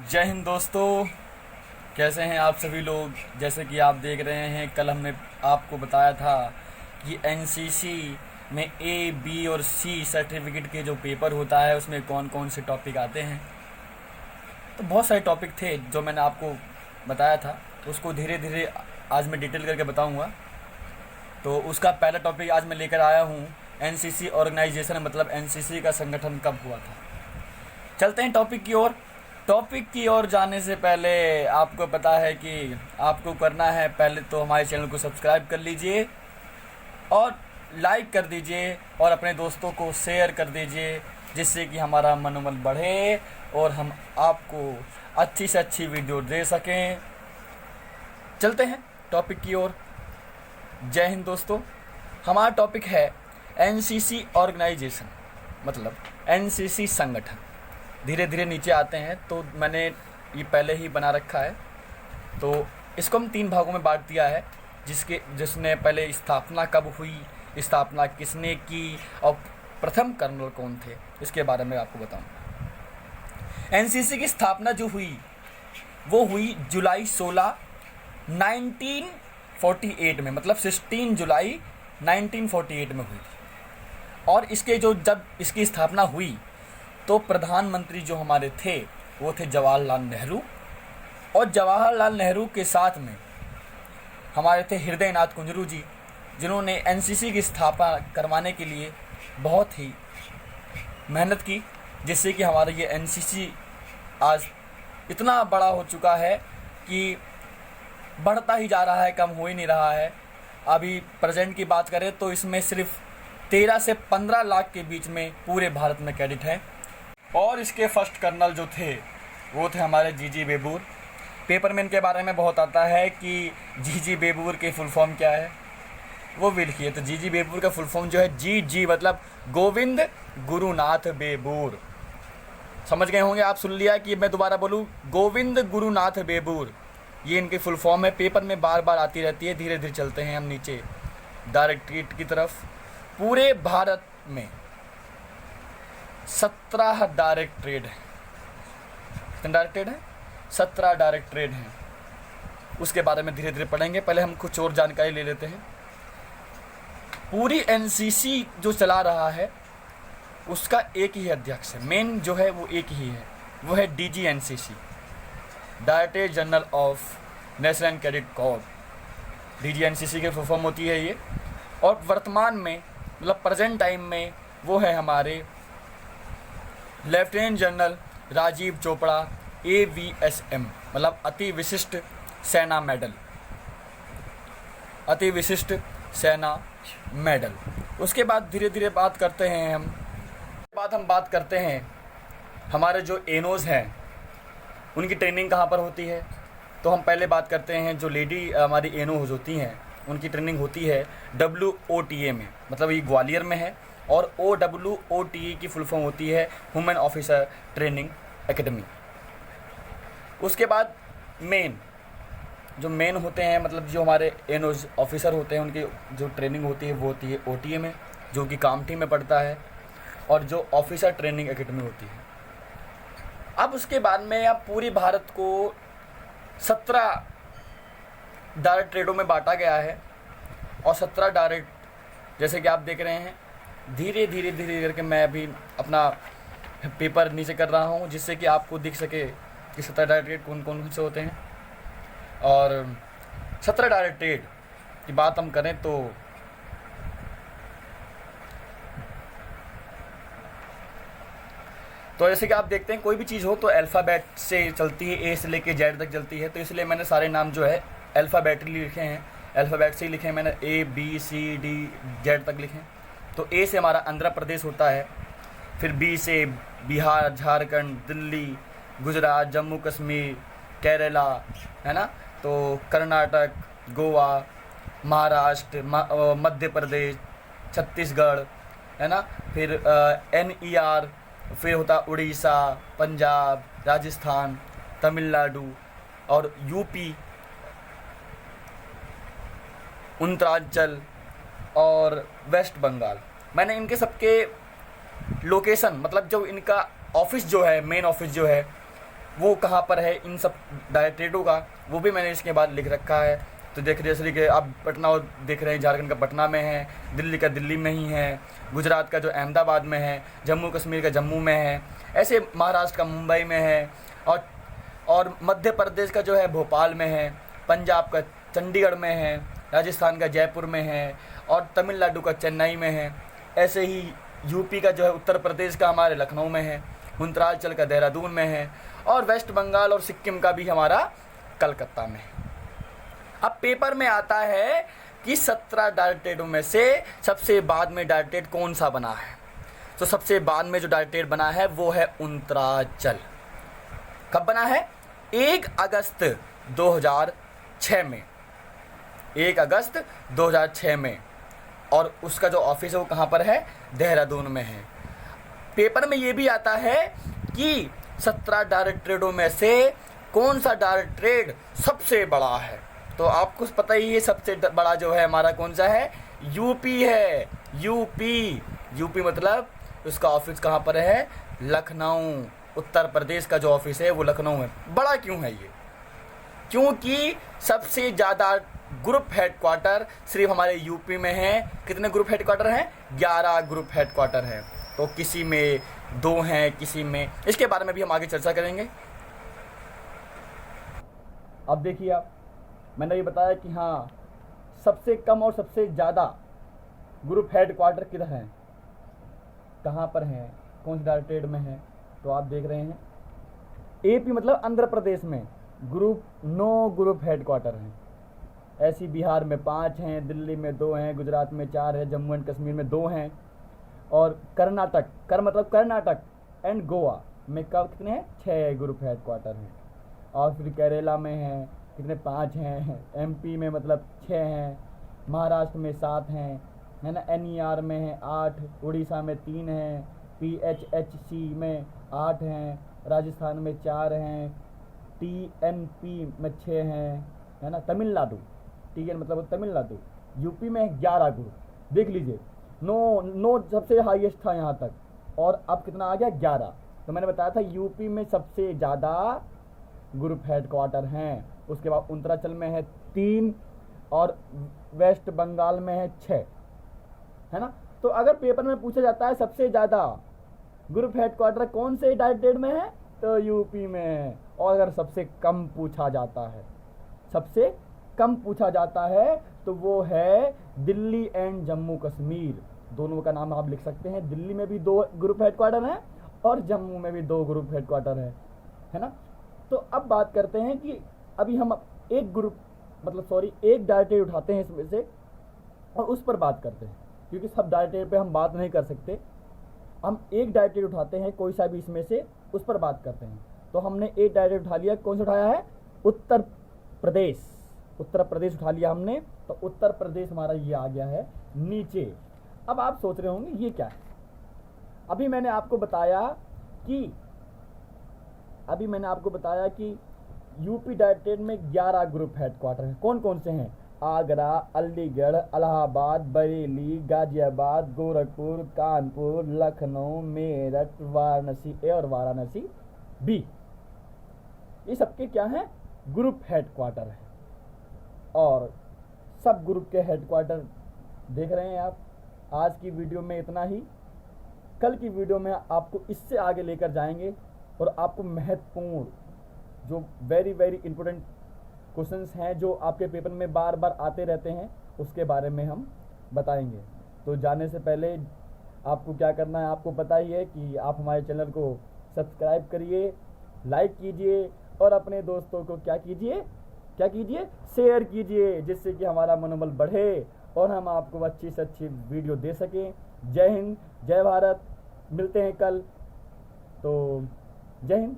जय हिंद दोस्तों। कैसे हैं आप सभी लोग। जैसे कि आप देख रहे हैं, कल हमने आपको बताया था कि एनसीसी में ए बी और सी सर्टिफिकेट के जो पेपर होता है उसमें कौन कौन से टॉपिक आते हैं। तो बहुत सारे टॉपिक थे जो मैंने आपको बताया था, उसको धीरे धीरे आज मैं डिटेल करके बताऊंगा। तो उसका पहला टॉपिक आज मैं लेकर आया हूँ, एनसीसी ऑर्गेनाइजेशन मतलब एनसीसी का संगठन कब हुआ था। चलते हैं टॉपिक की ओर। टॉपिक की ओर जाने से पहले आपको पता है कि आपको करना है, पहले तो हमारे चैनल को सब्सक्राइब कर लीजिए और लाइक कर दीजिए और अपने दोस्तों को शेयर कर दीजिए, जिससे कि हमारा मनोबल बढ़े और हम आपको अच्छी से अच्छी वीडियो दे सकें। चलते हैं टॉपिक की ओर। जय हिंद दोस्तों। हमारा टॉपिक है एनसीसी ऑर्गेनाइजेशन मतलब एनसीसी संगठन। धीरे धीरे नीचे आते हैं, तो मैंने ये पहले ही बना रखा है। तो इसको हम 3 भागों में बांट दिया है, जिसने पहले स्थापना कब हुई, स्थापना किसने की और प्रथम कर्नल कौन थे, इसके बारे में आपको बताऊं। एनसीसी की स्थापना जो हुई वो हुई जुलाई 16 1948 में, मतलब 16 जुलाई 1948 में हुई थी। और जब इसकी स्थापना हुई तो प्रधानमंत्री जो हमारे थे वो थे जवाहरलाल नेहरू, और जवाहरलाल नेहरू के साथ में हमारे थे हृदय नाथ कुंजरू जी, जिन्होंने एनसीसी की स्थापना करवाने के लिए बहुत ही मेहनत की, जिससे कि हमारा ये एनसीसी आज इतना बड़ा हो चुका है कि बढ़ता ही जा रहा है, कम हो ही नहीं रहा है। अभी प्रेजेंट की बात करें तो इसमें सिर्फ 13 से 15 लाख के बीच में पूरे भारत में कैडेट हैं। और इसके फर्स्ट कर्नल जो थे वो थे हमारे जीजी बेबूर। पेपर में इनके बारे में बहुत आता है कि जीजी बेबूर की फुल फॉर्म क्या है, वो भी लिखिए। तो जीजी बेबूर का फुल फॉर्म जो है जी मतलब गोविंद गुरुनाथ बेबूर। समझ गए होंगे आप, सुन लिया कि मैं दोबारा बोलूँ, गोविंद गुरुनाथ बेबूर, ये इनकी फुल फॉर्म है। पेपर में बार बार आती रहती है। धीरे धीरे चलते हैं हम नीचे डायरेक्टरेट की तरफ। पूरे भारत में 17 डायरेक्टरेट है। कितने डायरेक्टरेट हैं? 17 डायरेक्टरेट हैं। उसके बारे में धीरे धीरे पढ़ेंगे। पहले हम कुछ और जानकारी ले लेते हैं। पूरी एनसीसी जो चला रहा है उसका एक ही अध्यक्ष है, मेन जो है वो एक ही है, वो है DG NCC, director general of national cadet corps. DG NCC की फुल फॉर्म होती है ये। और वर्तमान में मतलब प्रेजेंट टाइम में वो है हमारे lieutenant general Rajiv Chopra, AVSM मतलब अति विशिष्ट सेना मेडल, अति विशिष्ट सेना मेडल। उसके बाद धीरे धीरे बात करते हैं हम बात करते हैं हमारे जो एनोज हैं उनकी ट्रेनिंग कहाँ पर होती है। तो हम पहले बात करते हैं जो लेडी हमारी एनोज होती हैं, उनकी ट्रेनिंग होती है WOTA में, मतलब ये ग्वालियर में है। और OWOTA की फुल फॉर्म होती है वुमेन ऑफिसर ट्रेनिंग एकेडमी। उसके बाद मेन होते हैं, मतलब जो हमारे एनओज ऑफिसर होते हैं, उनकी जो ट्रेनिंग होती है वो होती है OTA में, जो कि कामठी में पड़ता है, और जो ऑफिसर ट्रेनिंग एकेडमी होती है। अब उसके बाद में अब पूरी भारत को 17 डायरेक्टरेटों में बांटा गया है। और 17 जैसे कि आप देख रहे हैं, धीरे धीरे करके मैं अभी अपना पेपर नीचे कर रहा हूँ, जिससे कि आपको दिख सके कि 17 डायरेक्टरेट कौन कौन से होते हैं। और 17 डायरेक्टरेट की बात हम करें तो जैसे कि आप देखते हैं कोई भी चीज़ हो तो अल्फ़ाबेट से चलती है, A से लेके Z तक चलती है। तो इसलिए मैंने सारे नाम जो है अल्फ़ाबेटली लिखे हैं, अल्फ़ाबेट से ही लिखे हैं मैंने, ABCD Z तक लिखे हैं। तो A से हमारा आंध्र प्रदेश होता है, फिर B से बिहार, झारखंड, दिल्ली, गुजरात, जम्मू कश्मीर, केरला, है ना, तो कर्नाटक, गोवा, महाराष्ट्र, मध्य प्रदेश, छत्तीसगढ़, है ना, फिर NER, फिर होता उड़ीसा, पंजाब, राजस्थान, तमिलनाडु और UP, उत्तरांचल और वेस्ट बंगाल। मैंने इनके सबके लोकेशन, मतलब जो इनका ऑफिस जो है, मेन ऑफिस जो है वो कहाँ पर है, इन सब डायरेक्टरेटों का वो भी मैंने इसके बाद लिख रखा है। तो देख जैसे कि आप पटना देख रहे हैं, झारखंड का पटना में है, दिल्ली का दिल्ली में ही है, गुजरात का जो अहमदाबाद में है, जम्मू कश्मीर का जम्मू में है, ऐसे महाराष्ट्र का मुंबई में है, और मध्य प्रदेश का जो है भोपाल में है, पंजाब का चंडीगढ़ में है, राजस्थान का जयपुर में है, और तमिलनाडु का चेन्नई में है। ऐसे ही यूपी का जो है उत्तर प्रदेश का हमारे लखनऊ में है, उत्तरांचल का देहरादून में है, और वेस्ट बंगाल और सिक्किम का भी हमारा कलकत्ता में है। अब पेपर में आता है कि 17 डायरेक्टरेटों में से सबसे बाद में डायरेक्टरेट कौन सा बना है। तो सबसे बाद में जो डायरेक्टरेट बना है वो है उत्तरांचल। कब बना है? 1 अगस्त 2006 में, 1 अगस्त 2006 में। और उसका जो ऑफिस है वो कहाँ पर है? देहरादून में है। पेपर में ये भी आता है कि 17 डायरेक्टरेटों में से कौन सा डायरेक्टरेट सबसे बड़ा है। तो आपको पता ही है सबसे बड़ा जो है हमारा कौन सा है? यूपी है। यूपी मतलब उसका ऑफिस कहाँ पर है? लखनऊ। उत्तर प्रदेश का जो ऑफिस है वो लखनऊ है। बड़ा क्यों है ये? क्योंकि सबसे ज़्यादा ग्रुप हेडक्वार्टर सिर्फ हमारे यूपी में है। कितने ग्रुप हेडक्वार्टर हैं? 11 ग्रुप हेडक्वार्टर हैं। तो किसी में 2 हैं, किसी में, इसके बारे में भी हम आगे चर्चा करेंगे। अब देखिए, आप मैंने ये बताया कि हाँ, सबसे कम और सबसे ज़्यादा ग्रुप हेडक्वार्टर किधर हैं, कहाँ पर हैं, कौन से डायरेक्टरेट में है। तो आप देख रहे हैं एपी मतलब आंध्र प्रदेश में 9 ग्रुप हेडक्वार्टर हैं। ऐसी बिहार में 5 हैं, दिल्ली में 2 हैं, गुजरात में 4 है, जम्मू एंड कश्मीर में 2 हैं, और कर्नाटक एंड गोवा में कितने हैं? 6 ग्रुप हेडक्वार्टर हैं। और फिर केरला में है कितने? 5 हैं। एमपी में मतलब 6 हैं, महाराष्ट्र में 7 हैं, है ना, एनईआर में है 8, उड़ीसा में 3 हैं, पीएचएचसी में 8 हैं, राजस्थान में 4 हैं, टीएनपी में 6 हैं, है ना, तमिलनाडु, टीएन मतलब तमिलनाडु, यूपी में 11 ग्रुप। देख लीजिए, 9 सबसे हाईएस्ट था यहाँ तक, और अब कितना आ गया? 11। तो मैंने बताया था यूपी में सबसे ज़्यादा ग्रुप हेडक्वार्टर हैं। उसके बाद उत्तरांचल में है 3, और वेस्ट बंगाल में है 6, है ना। तो अगर पेपर में पूछा जाता है सबसे ज़्यादा ग्रुप हेडक्वार्टर कौन से डायरेक्टरेट में है, तो यूपी में है। और अगर सबसे कम पूछा जाता है तो वो है दिल्ली एंड जम्मू कश्मीर। दोनों का नाम आप लिख सकते हैं। दिल्ली में भी 2 ग्रुप हेडक्वार्टर हैं और जम्मू में भी 2 ग्रुप हेडक्वार्टर है ना। तो अब बात करते हैं कि अभी हम एक डायरेक्टरेट उठाते हैं इसमें से और उस पर बात करते हैं, क्योंकि सब डायरेक्टरेट पे हम बात नहीं कर सकते। हम एक डायरेक्टरेट उठाते हैं कोई सा भी इसमें से, उस पर बात करते हैं। तो हमने एक डायरेक्टरेट उठा लिया। कौन सा उठाया है? उत्तर प्रदेश उठा लिया हमने। तो उत्तर प्रदेश हमारा ये आ गया है नीचे। अब आप सोच रहे होंगे ये क्या है। अभी मैंने आपको बताया कि यूपी डायरेक्टरेट में 11 ग्रुप हेडक्वार्टर हैं। कौन कौन से हैं? आगरा, अलीगढ़, इलाहाबाद, बरेली, गाजियाबाद, गोरखपुर, कानपुर, लखनऊ, मेरठ, वाराणसी ए और वाराणसी बी। ये सबके क्या हैं? ग्रुप हेडक्वार्टर हैं। और सब ग्रुप के हेडक्वार्टर देख रहे हैं आप। आज की वीडियो में इतना ही। कल की वीडियो में आपको इससे आगे लेकर जाएंगे और आपको महत्वपूर्ण जो वेरी इंपॉर्टेंट क्वेश्चंस हैं जो आपके पेपर में बार बार आते रहते हैं, उसके बारे में हम बताएंगे। तो जाने से पहले आपको क्या करना है, आपको पता ही है कि आप हमारे चैनल को सब्सक्राइब करिए, लाइक कीजिए और अपने दोस्तों को क्या कीजिए, शेयर कीजिए, जिससे कि हमारा मनोबल बढ़े और हम आपको अच्छी से अच्छी वीडियो दे सकें। जय हिंद, जय भारत। मिलते हैं कल। तो जय हिंद।